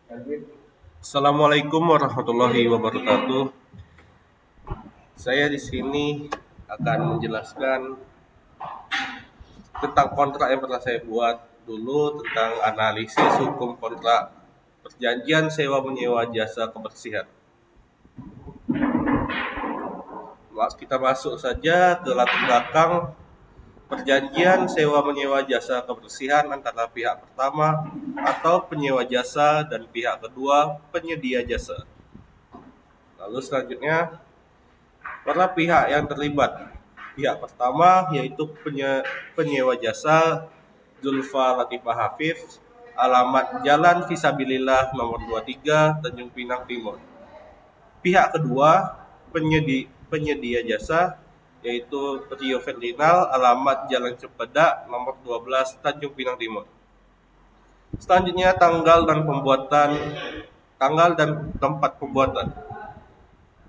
Assalamualaikum warahmatullahi wabarakatuh. Saya di sini akan menjelaskan tentang kontrak yang pernah saya buat dulu tentang analisis hukum kontrak perjanjian sewa menyewa jasa kebersihan. Kita masuk saja ke latar belakang perjanjian sewa menyewa jasa kebersihan antara pihak pertama atau penyewa jasa dan pihak kedua penyedia jasa. Lalu selanjutnya para pihak yang terlibat. Pihak pertama yaitu penyewa jasa Zulfa Latifah Hafiz, alamat Jalan Fisabilillah nomor 23 Tanjung Pinang Timur. Pihak kedua penyedia jasa yaitu Rio Ferdinand, alamat Jalan Cempeda nomor 12 Tanjung Pinang Timur. Selanjutnya tanggal dan tempat pembuatan.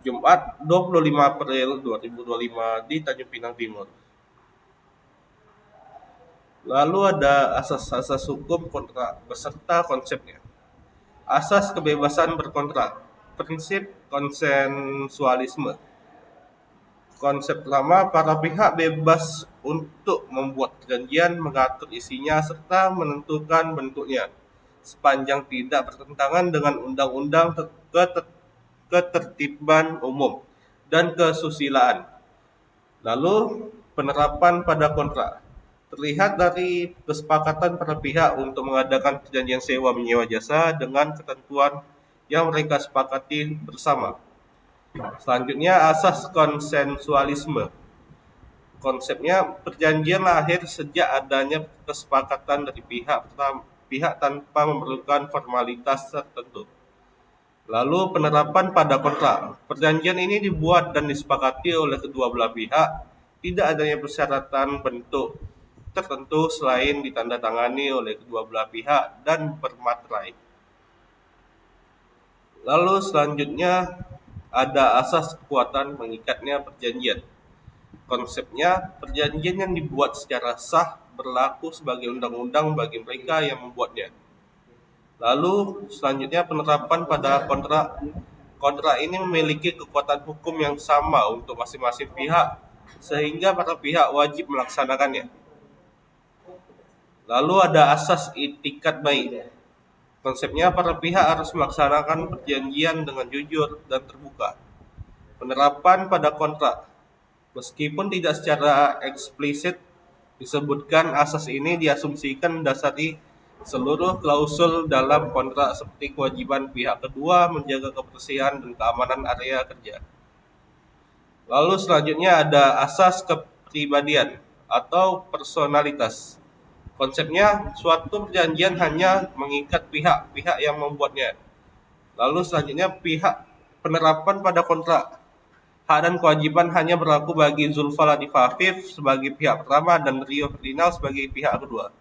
Jumat 25 April 2025 di Tanjung Pinang Timur. Lalu ada asas-asas hukum kontrak beserta konsepnya. Asas kebebasan berkontrak, prinsip konsensualisme. Konsep pertama, para pihak bebas untuk membuat perjanjian, mengatur isinya, serta menentukan bentuknya, sepanjang tidak bertentangan dengan undang-undang ketertiban umum dan kesusilaan. Lalu, penerapan pada kontrak terlihat dari kesepakatan para pihak untuk mengadakan perjanjian sewa menyewa jasa dengan ketentuan yang mereka sepakati bersama. Selanjutnya, asas konsensualisme. Konsepnya, perjanjian lahir sejak adanya kesepakatan dari pihak tanpa memerlukan formalitas tertentu. Lalu penerapan pada kontrak. Perjanjian ini dibuat dan disepakati oleh kedua belah pihak. Tidak adanya persyaratan bentuk tertentu selain ditandatangani oleh kedua belah pihak dan bermaterai. Lalu selanjutnya ada asas kekuatan mengikatnya perjanjian. Konsepnya, perjanjian yang dibuat secara sah berlaku sebagai undang-undang bagi mereka yang membuatnya. Lalu selanjutnya penerapan pada kontrak. Kontrak ini memiliki kekuatan hukum yang sama untuk masing-masing pihak sehingga para pihak wajib melaksanakannya. Lalu ada asas itikat baik. Konsepnya para pihak harus melaksanakan perjanjian dengan jujur dan terbuka. Penerapan pada kontrak. Meskipun tidak secara eksplisit disebutkan, asas ini diasumsikan mendasari seluruh klausul dalam kontrak seperti kewajiban pihak kedua menjaga kebersihan dan keamanan area kerja. Lalu selanjutnya ada asas kepribadian atau personalitas. Konsepnya, suatu perjanjian hanya mengikat pihak-pihak yang membuatnya. Lalu selanjutnya penerapan pada kontrak. Hak dan kewajiban hanya berlaku bagi Zulfa Latifah Hafiz sebagai pihak pertama dan Rio Ferdinand sebagai pihak kedua.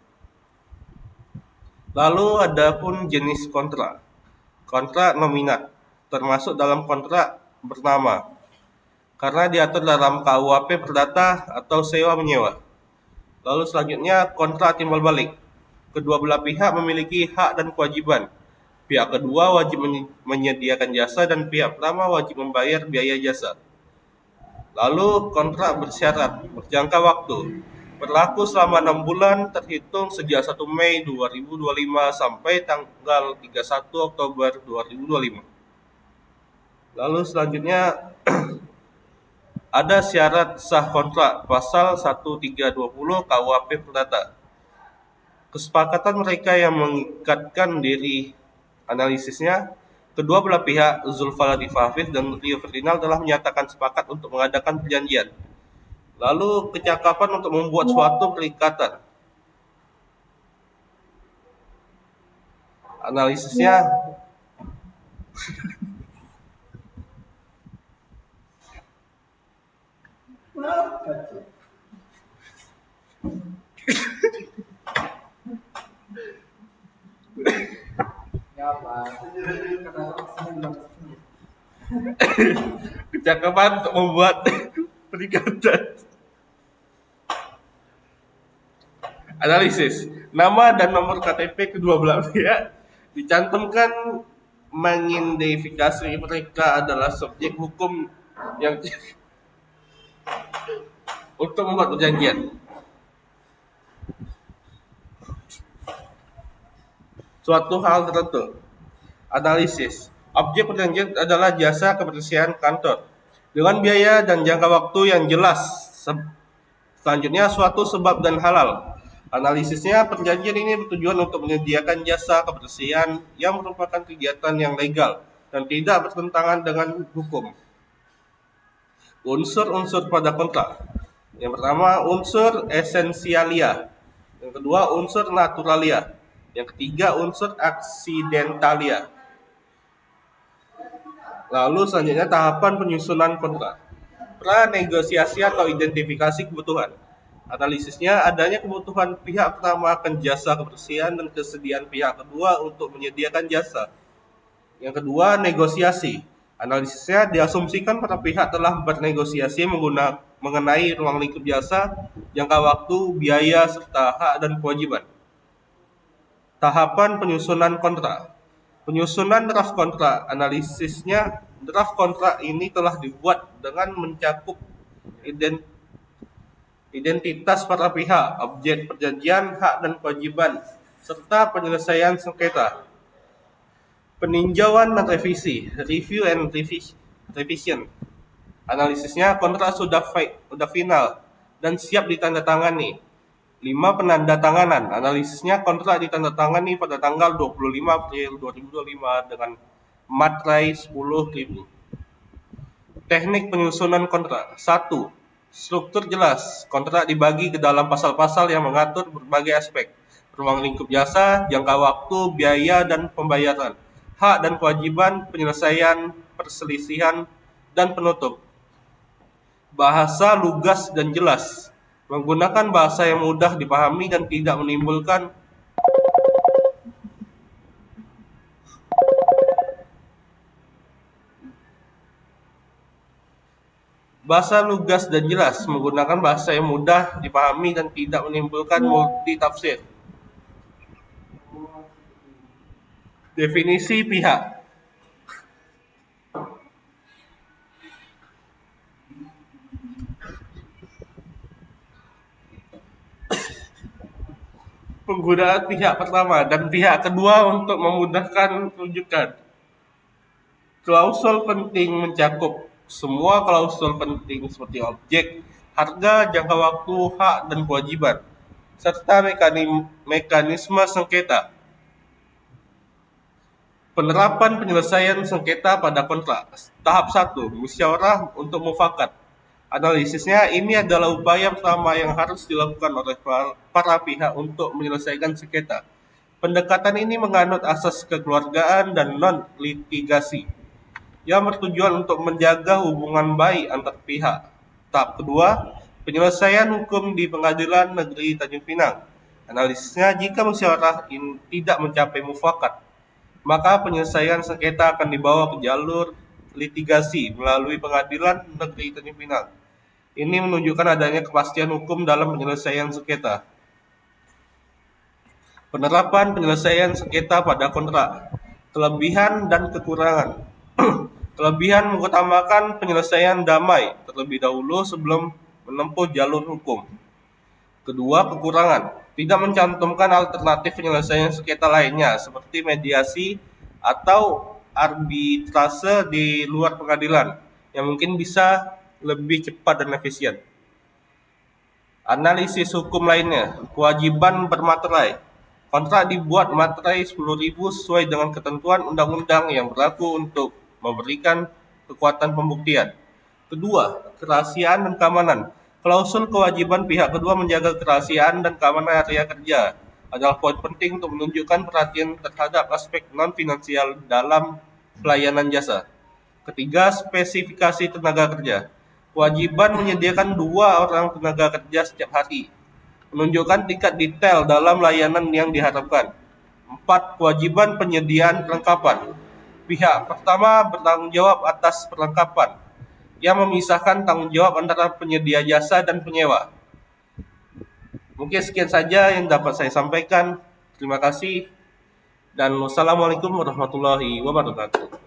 Lalu ada pun jenis kontrak. Kontrak nominat termasuk dalam kontrak bernama karena diatur dalam KUHP Perdata atau sewa menyewa. Lalu selanjutnya kontrak timbal balik. Kedua belah pihak memiliki hak dan kewajiban. Pihak kedua wajib menyediakan jasa dan pihak pertama wajib membayar biaya jasa. Lalu kontrak bersyarat berjangka waktu. Berlaku selama 6 bulan terhitung sejak 1 Mei 2025 sampai tanggal 31 Oktober 2025. Lalu selanjutnya ada syarat sah kontrak pasal 1320 KUHP Perdata. Kesepakatan mereka yang mengikatkan diri analisisnya, kedua belah pihak Zulfa Latifah Hafiz dan Rio Ferdinand telah menyatakan sepakat untuk mengadakan perjanjian. Lalu kecakapan untuk membuat suatu perikatan. Analisisnya kecakapan untuk membuat perikatan. Analisis. Nama dan nomor KTP kedua belah pihak Dicantumkan mengidentifikasi mereka adalah subjek hukum yang untuk membuat perjanjian. Suatu hal tertentu. Analisis. Objek perjanjian adalah jasa kebersihan kantor dengan biaya dan jangka waktu yang jelas. Selanjutnya, suatu sebab dan halal. Analisisnya, perjanjian ini bertujuan untuk menyediakan jasa kebersihan yang merupakan kegiatan yang legal dan tidak bertentangan dengan hukum. Unsur-unsur pada kontrak. Yang pertama, unsur esensialia. Yang kedua, unsur naturalia. Yang ketiga, unsur aksidentalia. Lalu selanjutnya tahapan penyusunan kontrak. Pranegosiasi atau identifikasi kebutuhan. Analisisnya, adanya kebutuhan pihak pertama akan jasa kebersihan dan kesediaan pihak kedua untuk menyediakan jasa. Yang kedua, negosiasi. Analisisnya diasumsikan para pihak telah bernegosiasi mengenai ruang lingkup jasa, jangka waktu, biaya, serta hak dan kewajiban. Tahapan penyusunan kontrak. Penyusunan draft kontrak. Analisisnya, draft kontrak ini telah dibuat dengan mencakup identitas para pihak, objek perjanjian, hak dan kewajiban, serta penyelesaian sengketa. Peninjauan dan revisi, review and revision. Analisisnya, kontrak sudah final dan siap ditandatangani. 5. Penandatanganan. Analisisnya, kontrak ditandatangani pada tanggal 25 April 2025 dengan materai 10.000. Teknik penyusunan kontrak. 1. Struktur jelas. Kontrak dibagi ke dalam pasal-pasal yang mengatur berbagai aspek. Ruang lingkup jasa, jangka waktu, biaya, dan pembayaran. Hak dan kewajiban, penyelesaian, perselisihan, dan penutup. Bahasa lugas dan jelas. Menggunakan bahasa yang mudah dipahami dan tidak menimbulkan bahasa lugas dan jelas, menggunakan bahasa yang mudah dipahami dan tidak menimbulkan multitafsir. Definisi pihak. Penggunaan pihak pertama dan pihak kedua untuk memudahkan rujukan. Klausul penting mencakup semua klausul penting seperti objek, harga, jangka waktu, hak, dan kewajiban, serta mekanisme sengketa. Penerapan penyelesaian sengketa pada kontrak. Tahap 1, musyawarah untuk mufakat. Analisisnya, ini adalah upaya pertama yang harus dilakukan oleh para pihak untuk menyelesaikan sengketa. Pendekatan ini menganut asas kekeluargaan dan non-litigasi yang bertujuan untuk menjaga hubungan baik antar pihak. Tahap kedua, penyelesaian hukum di Pengadilan Negeri Tanjung Pinang. Analisisnya, jika musyawarah tidak mencapai mufakat, maka penyelesaian sengketa akan dibawa ke jalur litigasi melalui Pengadilan Negeri Tanjung Pinang. Ini menunjukkan adanya kepastian hukum dalam penyelesaian sengketa. Penerapan penyelesaian sengketa pada kontrak. Kelebihan dan kekurangan. Kelebihan mengutamakan penyelesaian damai terlebih dahulu sebelum menempuh jalur hukum. Kedua, kekurangan. Tidak mencantumkan alternatif penyelesaian sengketa lainnya seperti mediasi atau arbitrase di luar pengadilan yang mungkin bisa lebih cepat dan efisien. Analisis hukum lainnya. Kewajiban bermaterai. Kontrak dibuat materai 10.000 sesuai dengan ketentuan undang-undang yang berlaku untuk memberikan kekuatan pembuktian. Kedua, kerahasiaan dan keamanan. Klausul kewajiban pihak kedua menjaga kerahasiaan dan keamanan area kerja adalah poin penting untuk menunjukkan perhatian terhadap aspek non-finansial dalam pelayanan jasa. Ketiga, spesifikasi tenaga kerja. Kewajiban menyediakan 2 orang tenaga kerja setiap hari, menunjukkan tingkat detail dalam layanan yang diharapkan. 4. Kewajiban penyediaan perlengkapan. Pihak pertama bertanggung jawab atas perlengkapan, yang memisahkan tanggung jawab antara penyedia jasa dan penyewa. Mungkin sekian saja yang dapat saya sampaikan. Terima kasih Dan wassalamualaikum warahmatullahi wabarakatuh.